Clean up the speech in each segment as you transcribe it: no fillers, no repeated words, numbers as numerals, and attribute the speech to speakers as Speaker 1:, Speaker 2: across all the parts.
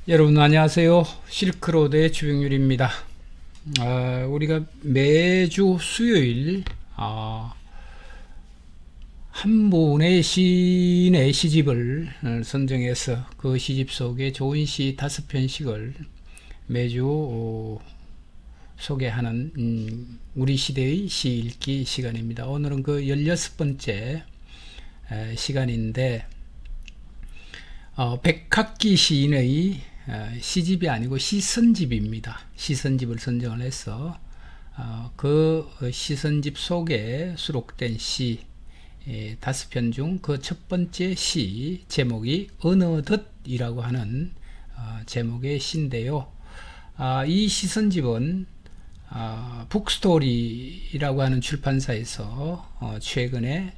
Speaker 1: 여러분 안녕하세요. 실크로드의 주병률입니다. 우리가 매주 수요일 한 분의 시인의 시집을 선정해서 그 시집 속에 좋은 시 5편씩을 매주 소개하는 우리 시대의 시 읽기 시간입니다. 오늘은 그 16번째 시간인데 백학기 시인의 시집이 아니고 시선집입니다. 시선집을 선정을 해서 그 시선집 속에 수록된 시 5편 중 그 첫 번째 시 제목이 어느덧이라고 하는 제목의 시인데요. 이 시선집은 북스토리라고 하는 출판사에서 최근에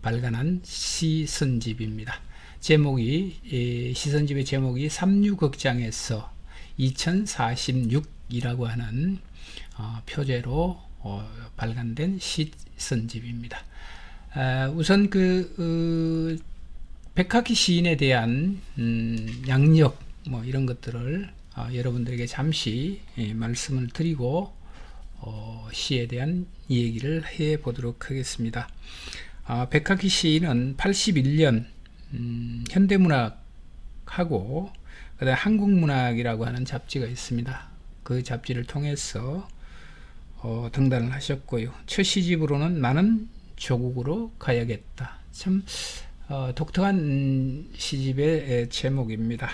Speaker 1: 발간한 시선집입니다. 제목이 시선집의 제목이 삼류극장에서 2046이라고 하는 표제로 발간된 시선집입니다. 우선 백학기 시인에 대한 양력 이런 것들을 여러분들에게 잠시 말씀을 드리고 시에 대한 얘기를 해 보도록 하겠습니다. 백학기 시인은 81년 현대문학하고 그다음에 한국문학이라고 하는 잡지가 있습니다. 그 잡지를 통해서 등단을 하셨고요. 첫 시집으로는 나는 조국으로 가야겠다. 참 독특한 시집의 제목입니다.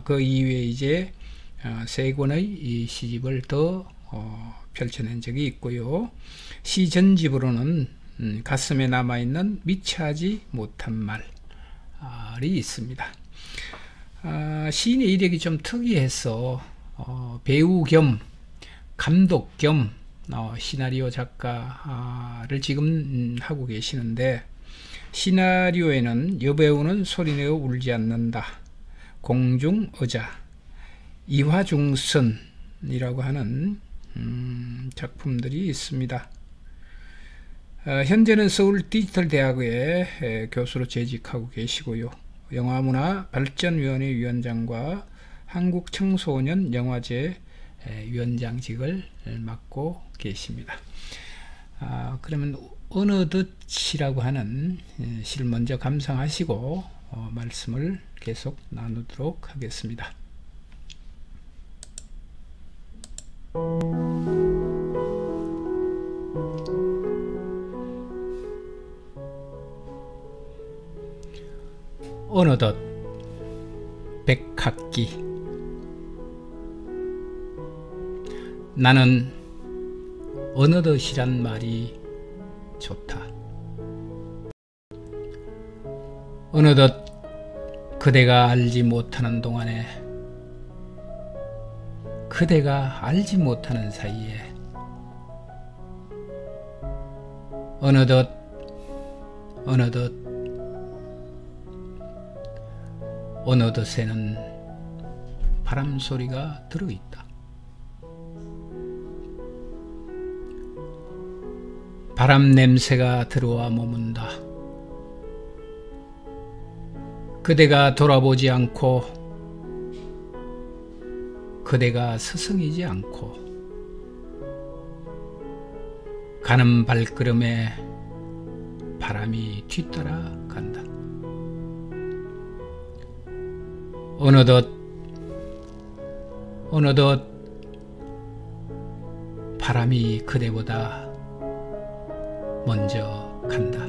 Speaker 1: 그 이후에 이제 세 권의 이 시집을 더 펼쳐낸 적이 있고요. 시전집으로는 가슴에 남아있는 미처하지 못한 말이 있습니다. 시인의 이력이 좀 특이해서 배우 겸 감독 겸 시나리오 작가를 지금 하고 계시는데, 시나리오에는 여배우는 소리내어 울지 않는다, 공중의자, 이화중선이라고 하는 작품들이 있습니다. 현재는 서울 디지털대학의 교수로 재직하고 계시고요. 영화문화발전위원회 위원장과 한국청소년 영화제 위원장직을 맡고 계십니다. 그러면 어느덧이라고 하는 시를 먼저 감상하시고 말씀을 계속 나누도록 하겠습니다. 어느덧 백학기. 나는 어느덧이란 말이 좋다. 어느덧 그대가 알지 못하는 동안에, 그대가 알지 못하는 사이에, 어느덧에는 바람 소리가 들어있다. 바람 냄새가 들어와 머문다. 그대가 돌아보지 않고, 그대가 서성이지 않고, 가는 발걸음에 바람이 뒤따라 간다. 어느덧 바람이 그대보다 먼저 간다.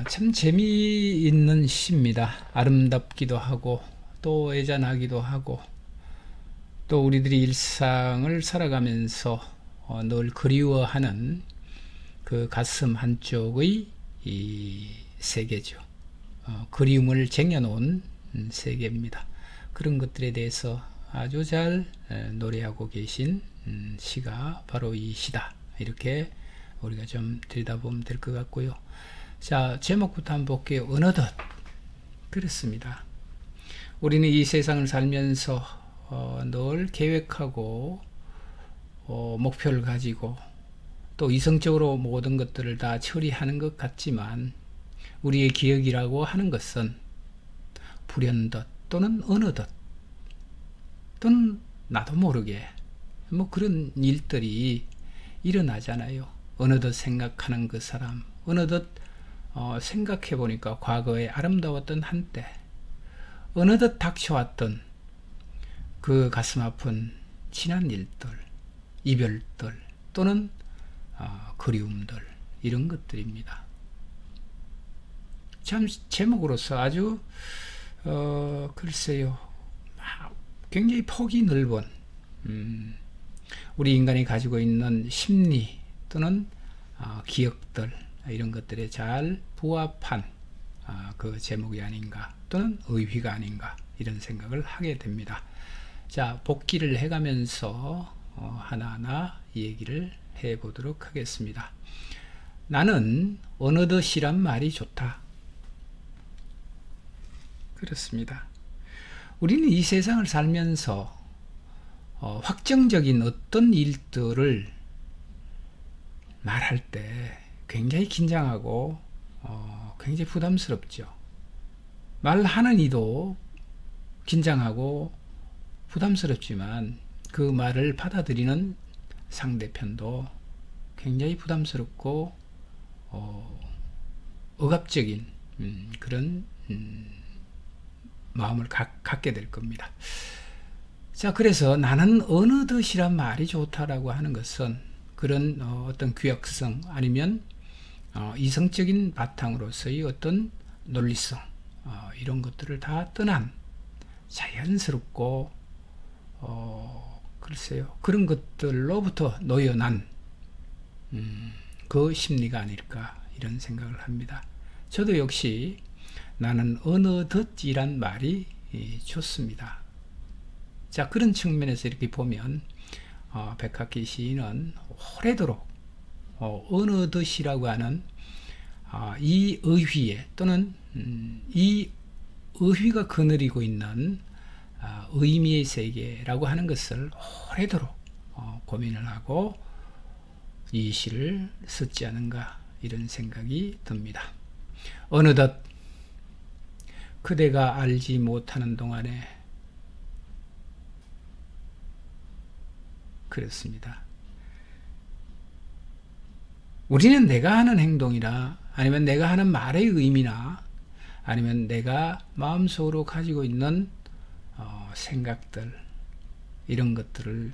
Speaker 1: 참 재미있는 시입니다. 아름답기도 하고 또 애잔하기도 하고, 또 우리들이 일상을 살아가면서 늘 그리워하는 그 가슴 한쪽의 이 세계죠. 그리움을 쟁여놓은 세계입니다. 그런 것들에 대해서 아주 잘 노래하고 계신 시가 바로 이 시다. 이렇게 우리가 좀 들여다보면 될 것 같고요. 자, 제목부터 한번 볼게요. 어느덧. 그렇습니다. 우리는 이 세상을 살면서 늘 계획하고 목표를 가지고 또 이성적으로 모든 것들을 다 처리하는 것 같지만 우리의 기억이라고 하는 것은 불현듯 또는 어느덧 또는 나도 모르게 뭐 그런 일들이 일어나잖아요. 어느덧 생각하는 그 사람, 어느덧 생각해 보니까 과거에 아름다웠던 한때, 어느덧 닥쳐왔던 그 가슴 아픈 지난 일들, 이별들 또는 그리움들, 이런 것들입니다. 참 제목으로서 아주 글쎄요, 굉장히 폭이 넓은 우리 인간이 가지고 있는 심리 또는 기억들, 이런 것들에 잘 부합한 그 제목이 아닌가 또는 의휘가 아닌가, 이런 생각을 하게 됩니다. 자, 복기를 해가면서 하나하나 얘기를 해보도록 하겠습니다. 나는 어느덧이란 말이 좋다. 그렇습니다. 우리는 이 세상을 살면서 확정적인 어떤 일들을 말할 때 굉장히 긴장하고 굉장히 부담스럽죠. 말하는 이도 긴장하고 부담스럽지만 그 말을 받아들이는 상대편도 굉장히 부담스럽고 억압적인 그런 마음을 갖게 될 겁니다. 자, 그래서 나는 어느덧이란 말이 좋다라고 하는 것은 그런 어떤 규약성 아니면 이성적인 바탕으로서의 어떤 논리성, 이런 것들을 다 떠난 자연스럽고 글쎄요, 그런 것들로부터 놓여난 그 심리가 아닐까, 이런 생각을 합니다. 저도 역시 나는 어느덧이란 말이 좋습니다. 자, 그런 측면에서 이렇게 보면 백학기 시인은 오래도록 어느덧이라고 하는 이 의휘에 또는 이 의휘가 거느리고 있는 의미의 세계라고 하는 것을 오래도록 고민을 하고 이 시를 썼지 않은가, 이런 생각이 듭니다. 어느덧 그대가 알지 못하는 동안에, 그렇습니다. 우리는 내가 하는 행동이나 아니면 내가 하는 말의 의미나 아니면 내가 마음속으로 가지고 있는 생각들, 이런 것들을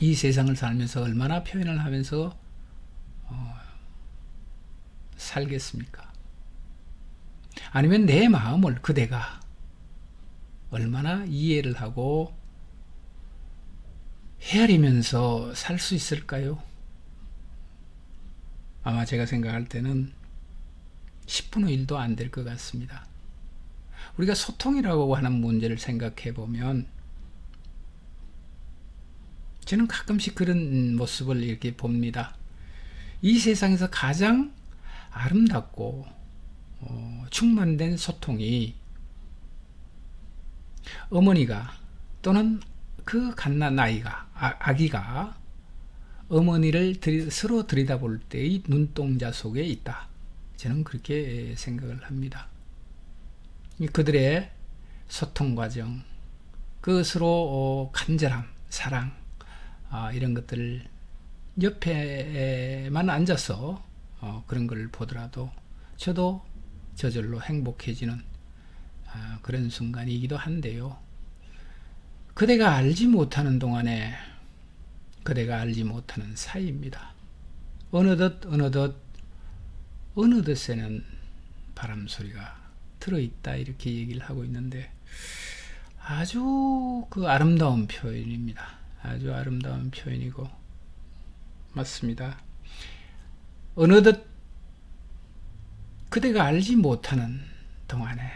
Speaker 1: 이 세상을 살면서 얼마나 표현을 하면서 살겠습니까? 아니면 내 마음을 그대가 얼마나 이해를 하고 헤아리면서 살 수 있을까요? 아마 제가 생각할 때는 10분의 1도 안 될 것 같습니다. 우리가 소통이라고 하는 문제를 생각해 보면 저는 가끔씩 그런 모습을 이렇게 봅니다. 이 세상에서 가장 아름답고 충만된 소통이 어머니가 또는 그 갓난 아이가, 아기가 어머니를 서로 들여다볼 때의 눈동자 속에 있다. 저는 그렇게 생각을 합니다. 그들의 소통 과정, 그 서로 간절함, 사랑, 이런 것들 옆에만 앉아서 그런 걸 보더라도 저도 저절로 행복해지는 그런 순간이기도 한데요. 그대가 알지 못하는 동안에 그대가 알지 못하는 사이입니다. 어느덧에는 바람소리가 들어있다, 이렇게 얘기를 하고 있는데 아주 그 아름다운 표현입니다. 아주 아름다운 표현이고 맞습니다. 어느덧 그대가 알지 못하는 동안에,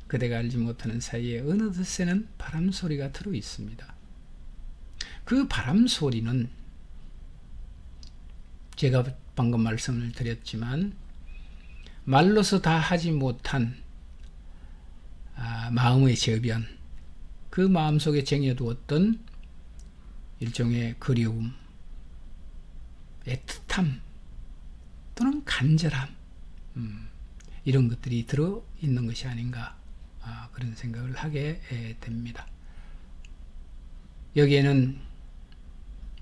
Speaker 1: 그대가 알지 못하는 사이에 어느덧에는 바람소리가 들어 있습니다. 그 바람소리는 제가 방금 말씀을 드렸지만 말로서 다 하지 못한 마음의 저변, 그 마음속에 쟁여두었던 일종의 그리움, 애틋함 또는 간절함, 이런 것들이 들어있는 것이 아닌가, 그런 생각을 하게 됩니다. 여기에는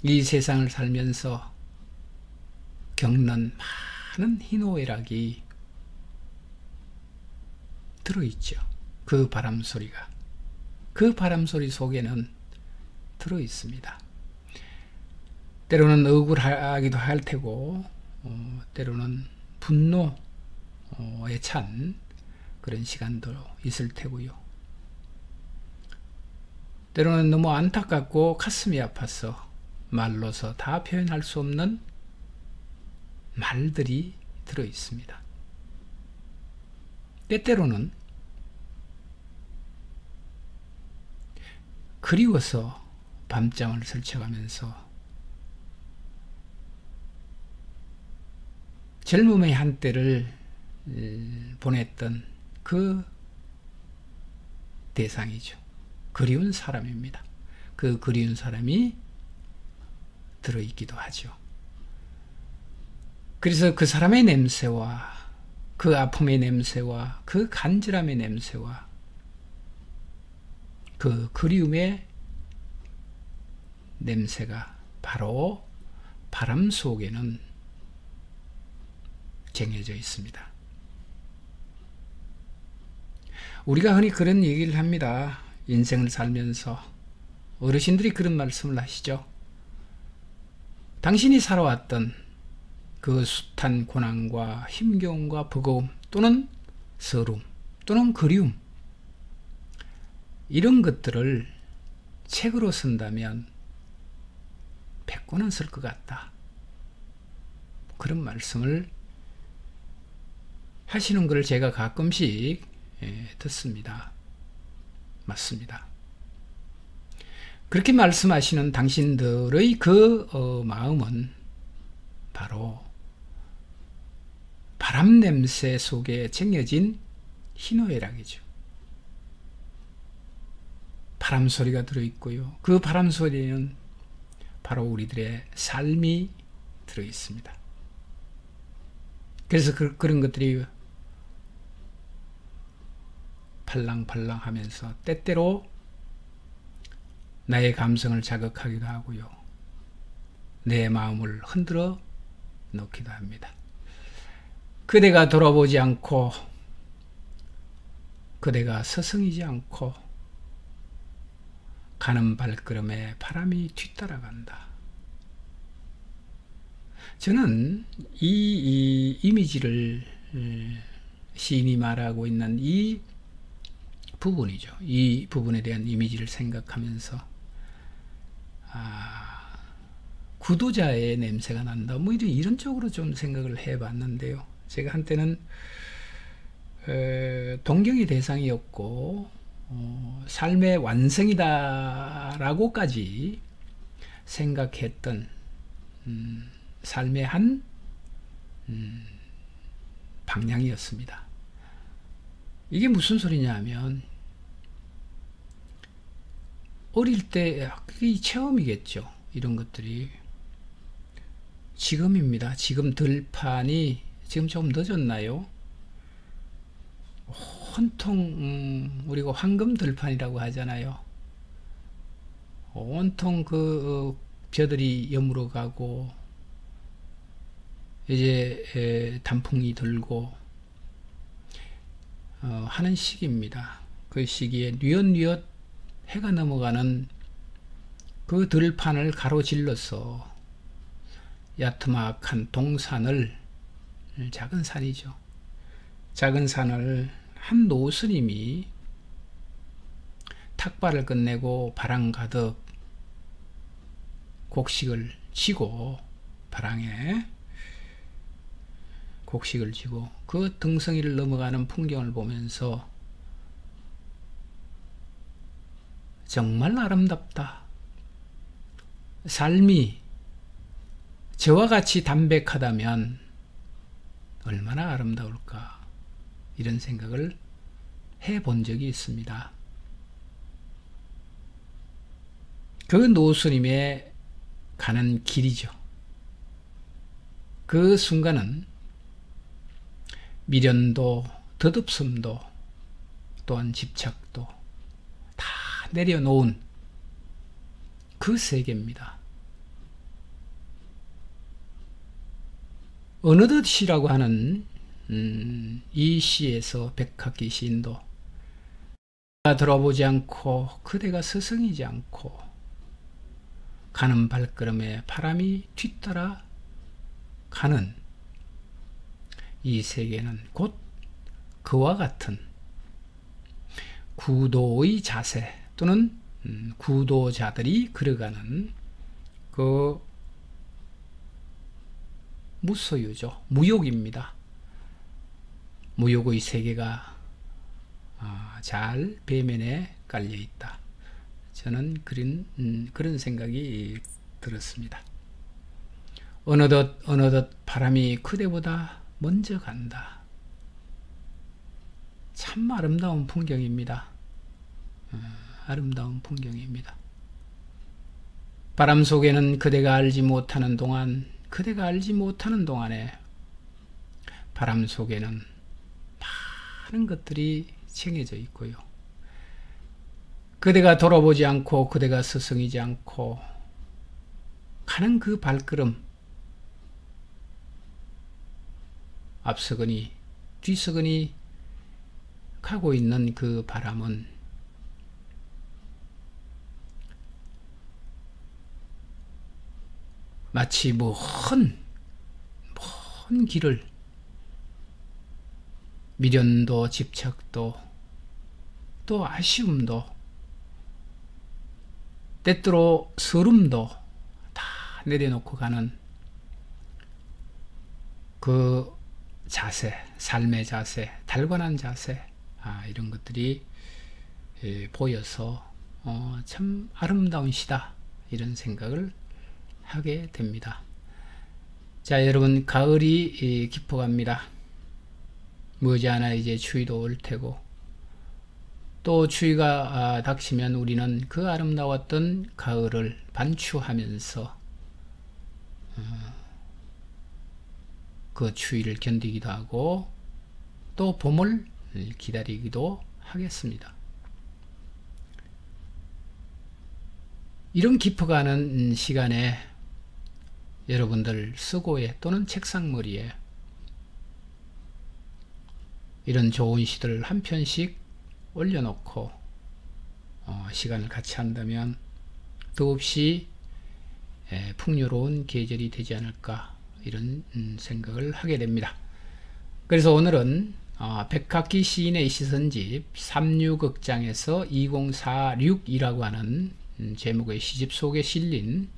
Speaker 1: 이 세상을 살면서 겪는 많은 희노애락이 들어있죠. 그 바람소리가, 그 바람소리 속에는 들어있습니다. 때로는 억울하기도 할 테고, 때로는 분노에 찬 그런 시간도 있을 테고요. 때로는 너무 안타깝고 가슴이 아파서 말로서 다 표현할 수 없는 말들이 들어있습니다. 때때로는 그리워서 밤잠을 설쳐가면서 젊음의 한때를 보냈던 그 대상이죠. 그리운 사람입니다. 그 그리운 사람이 들어있기도 하죠. 그래서 그 사람의 냄새와 그 아픔의 냄새와 그 간절함의 냄새와 그 그리움의 냄새가 바로 바람 속에는 쟁여져 있습니다. 우리가 흔히 그런 얘기를 합니다. 인생을 살면서 어르신들이 그런 말씀을 하시죠. 당신이 살아왔던 그 숱한 고난과 힘겨움과 버거움 또는 서름 또는 그리움, 이런 것들을 책으로 쓴다면 100권은 쓸 것 같다. 그런 말씀을 하시는 것을 제가 가끔씩 듣습니다. 맞습니다. 그렇게 말씀하시는 당신들의 그 마음은 바로 바람 냄새 속에 쟁여진 희노애락이죠. 바람 소리가 들어있고요. 그 바람 소리에는 바로 우리들의 삶이 들어있습니다. 그래서 그런 것들이 팔랑팔랑 하면서 때때로 나의 감성을 자극하기도 하고요. 내 마음을 흔들어 놓기도 합니다. 그대가 돌아보지 않고, 그대가 서성이지 않고 가는 발걸음에 바람이 뒤따라간다. 저는 이 이미지를 시인이 말하고 있는 이 부분이죠. 이 부분에 대한 이미지를 생각하면서 구두자의 냄새가 난다. 뭐 이런 쪽으로 좀 생각을 해봤는데요. 제가 한때는 동경의 대상이었고 삶의 완성이다라고까지 생각했던 삶의 한 방향이었습니다. 이게 무슨 소리냐 하면 어릴 때 그게 체험이겠죠. 이런 것들이 지금입니다. 지금 들판이 지금 조금 늦었나요? 온통 우리가 황금 들판이라고 하잖아요. 온통 그 벼들이 여물어 가고 이제 단풍이 들고 하는 시기입니다. 그 시기에 뉘엿뉘엿 해가 넘어가는 그 들판을 가로질러서 야트막한 동산을, 작은 산이죠. 작은 산을 한 노스님이 탁발을 끝내고 바람 가득 곡식을 지고, 바랑에 곡식을 지고 그 등성이를 넘어가는 풍경을 보면서 정말 아름답다. 삶이 저와 같이 담백하다면 얼마나 아름다울까, 이런 생각을 해본 적이 있습니다. 그 노스님의 가는 길이죠. 그 순간은 미련도 덧없음도 또한 집착도 다 내려놓은 그 세계입니다. 어느덧이라고 하는 이 시에서 백학기 시인도 돌아보지 않고 그대가 스승이지 않고 가는 발걸음에 바람이 뒤따라 가는 이 세계는 곧 그와 같은 구도의 자세 또는 구도자들이 걸어가는 그 무소유죠. 무욕입니다. 무욕의 세계가 잘 배면에 깔려 있다. 저는 그런 생각이 들었습니다. 어느덧 바람이 그대보다 먼저 간다. 참 아름다운 풍경입니다. 아름다운 풍경입니다. 바람 속에는 그대가 알지 못하는 동안, 그대가 알지 못하는 동안에 바람 속에는 많은 것들이 챙겨져 있고요. 그대가 돌아보지 않고 그대가 스승이지 않고 가는 그 발걸음, 앞서거니 뒤서거니 가고 있는 그 바람은 마치 먼 길을 미련도 집착도 또 아쉬움도 때때로 서름도 다 내려놓고 가는 그 자세, 삶의 자세, 달관한 자세, 이런 것들이 보여서 참 아름다운 시다, 이런 생각을 하게 됩니다. 자, 여러분, 가을이 깊어갑니다. 머지않아 이제 추위도 올 테고, 또 추위가 닥치면 우리는 그 아름다웠던 가을을 반추하면서 그 추위를 견디기도 하고 또 봄을 기다리기도 하겠습니다. 이런 깊어가는 시간에 여러분들 쓰고에 또는 책상머리에 이런 좋은 시들 한 편씩 올려놓고 시간을 같이 한다면 더없이 풍요로운 계절이 되지 않을까, 이런 생각을 하게 됩니다. 그래서 오늘은 백학기 시인의 시선집 3류극장에서 2046이라고 하는 제목의 시집 속에 실린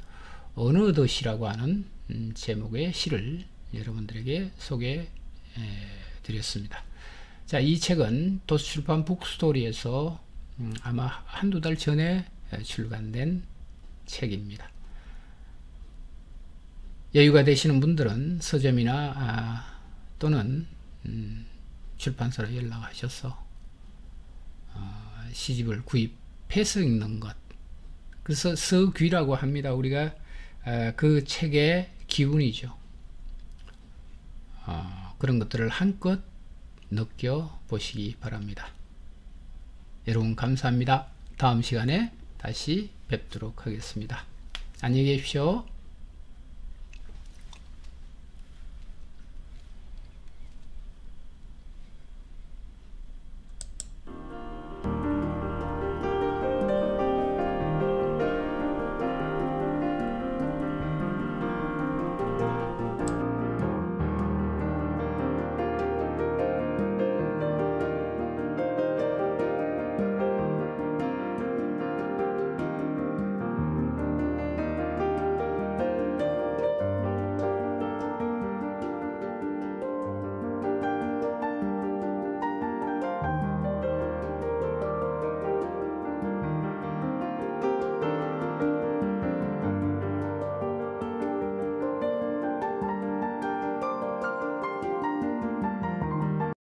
Speaker 1: 어느덧이라고 하는 제목의 시를 여러분들에게 소개해 드렸습니다. 자, 이 책은 도서출판 북스토리에서 아마 한두 달 전에 출간된 책입니다. 여유가 되시는 분들은 서점이나 또는 출판사로 연락하셔서 시집을 구입해서 읽는 것, 그래서 서귀라고 합니다. 우리가 그 책의 기운이죠. 그런 것들을 한껏 느껴보시기 바랍니다. 여러분, 감사합니다. 다음 시간에 다시 뵙도록 하겠습니다. 안녕히 계십시오.